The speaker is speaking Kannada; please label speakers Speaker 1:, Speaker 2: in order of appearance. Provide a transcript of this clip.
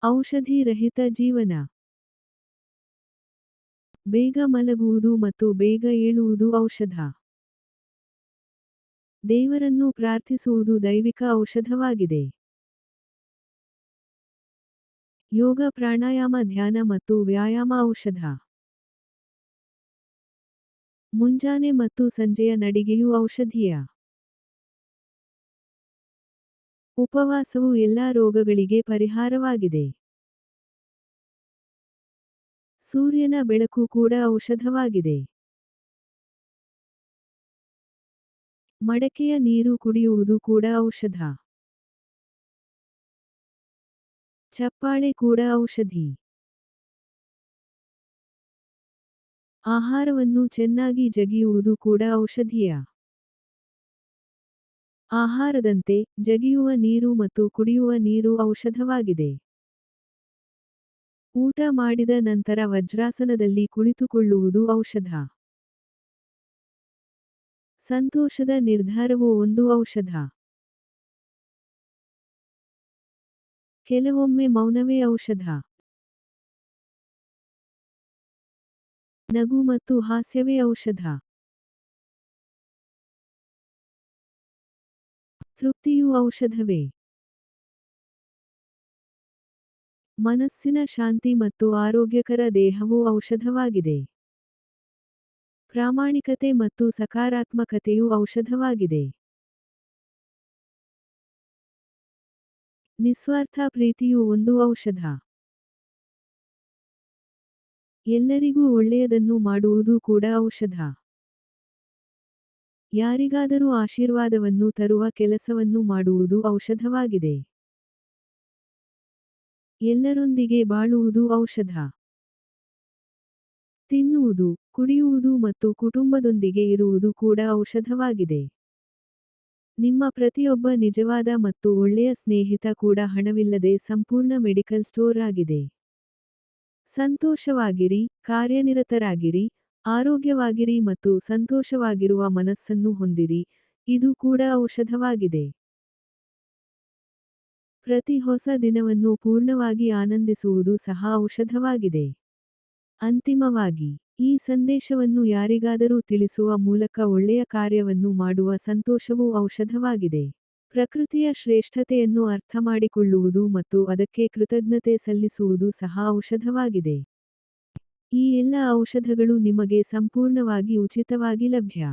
Speaker 1: ಔಷಧಿ ರಹಿತ ಜೀವನ. ಬೇಗ ಮಲಗುವುದು ಮತ್ತು ಬೇಗ ಏಳುವುದು ಔಷಧ. ದೇವರನ್ನು ಪ್ರಾರ್ಥಿಸುವುದು ದೈವಿಕ ಔಷಧವಾಗಿದೆ. ಯೋಗ ಪ್ರಾಣಾಯಾಮ ಧ್ಯಾನ ಮತ್ತು ವ್ಯಾಯಾಮ ಔಷಧ. ಮುಂಜಾನೆ ಮತ್ತು ಸಂಜೆಯ ನಡಿಗೆಯು ಔಷಧೀಯ. ಉಪವಾಸವು ಎಲ್ಲಾ ರೋಗಗಳಿಗೆ ಪರಿಹಾರವಾಗಿದೆ. ಸೂರ್ಯನ ಬೆಳಕು ಕೂಡ ಔಷಧವಾಗಿದೆ. ಮಡಕೆಯ ನೀರು ಕುಡಿಯುವುದು ಕೂಡ ಔಷಧ. ಚಪ್ಪಾಳೆ ಕೂಡ ಔಷಧಿ. ಆಹಾರವನ್ನು ಚೆನ್ನಾಗಿ ಜಗಿಯುವುದು ಕೂಡ ಔಷಧೀಯ. ಆಹಾರದಂತೆ, ಜಗಿಯುವ ನೀರು ಮತ್ತು ಕುಡಿಯುವ ನೀರು ಔಷಧವಾಗಿದೆ. ಊಟ ಮಾಡಿದ ನಂತರ ವಜ್ರಾಸನದಲ್ಲಿ ಕುಳಿತುಕೊಳ್ಳುವುದು ಔಷಧ. ಸಂತೋಷದ ನಿರ್ಧಾರವು ಒಂದು ಔಷಧ. ಕೆಲವೊಮ್ಮೆ ಮೌನವೇ ಔಷಧ. ನಗು ಮತ್ತು ಹಾಸ್ಯವೇ ಔಷಧ. ತೃಪ್ತಿಯೂ ಔಷಧವೇ. ಮನಸ್ಸಿನ ಶಾಂತಿ ಮತ್ತು ಆರೋಗ್ಯಕರ ದೇಹವು ಔಷಧವಾಗಿದೆ. ಪ್ರಾಮಾಣಿಕತೆ ಮತ್ತು ಸಕಾರಾತ್ಮಕತೆಯು ಔಷಧವಾಗಿದೆ. ನಿಸ್ವಾರ್ಥ ಪ್ರೀತಿಯು ಒಂದು ಔಷಧ. ಎಲ್ಲರಿಗೂ ಒಳ್ಳೆಯದನ್ನು ಮಾಡುವುದು ಕೂಡ ಔಷಧ. ಯಾರಿಗಾದರೂ ಆಶೀರ್ವಾದವನ್ನು ತರುವ ಕೆಲಸವನ್ನು ಮಾಡುವುದು ಔಷಧವಾಗಿದೆ. ಎಲ್ಲರೊಂದಿಗೆ ಬಾಳುವುದು ಔಷಧ. ತಿನ್ನುವುದು, ಕುಡಿಯುವುದು ಮತ್ತು ಕುಟುಂಬದೊಂದಿಗೆ ಇರುವುದು ಕೂಡ ಔಷಧವಾಗಿದೆ. ನಿಮ್ಮ ಪ್ರತಿಯೊಬ್ಬ ನಿಜವಾದ ಮತ್ತು ಒಳ್ಳೆಯ ಸ್ನೇಹಿತ ಕೂಡ ಹಣವಿಲ್ಲದೆ ಸಂಪೂರ್ಣ ಮೆಡಿಕಲ್ ಸ್ಟೋರ್ ಆಗಿದೆ. ಸಂತೋಷವಾಗಿರಿ, ಕಾರ್ಯನಿರತರಾಗಿರಿ, ಆರೋಗ್ಯವಾಗಿರಿ ಮತ್ತು ಸಂತೋಷವಾಗಿರುವ ಮನಸ್ಸನ್ನು ಹೊಂದಿರಿ, ಇದು ಕೂಡ ಔಷಧವಾಗಿದೆ. ಪ್ರತಿ ಹೊಸ ದಿನವನ್ನು ಪೂರ್ಣವಾಗಿ ಆನಂದಿಸುವುದು ಸಹ ಔಷಧವಾಗಿದೆ. ಅಂತಿಮವಾಗಿ, ಈ ಸಂದೇಶವನ್ನು ಯಾರಿಗಾದರೂ ತಿಳಿಸುವ ಮೂಲಕ ಒಳ್ಳೆಯ ಕಾರ್ಯವನ್ನು ಮಾಡುವ ಸಂತೋಷವೂ ಔಷಧವಾಗಿದೆ. ಪ್ರಕೃತಿಯ ಶ್ರೇಷ್ಠತೆಯನ್ನು ಅರ್ಥಮಾಡಿಕೊಳ್ಳುವುದು ಮತ್ತು ಅದಕ್ಕೆ ಕೃತಜ್ಞತೆ ಸಲ್ಲಿಸುವುದು ಸಹ ಔಷಧವಾಗಿದೆ. ಈ ಎಲ್ಲ ಔಷಧಗಳು ನಿಮಗೆ ಸಂಪೂರ್ಣವಾಗಿ ಉಚಿತವಾಗಿ ಲಭ್ಯ.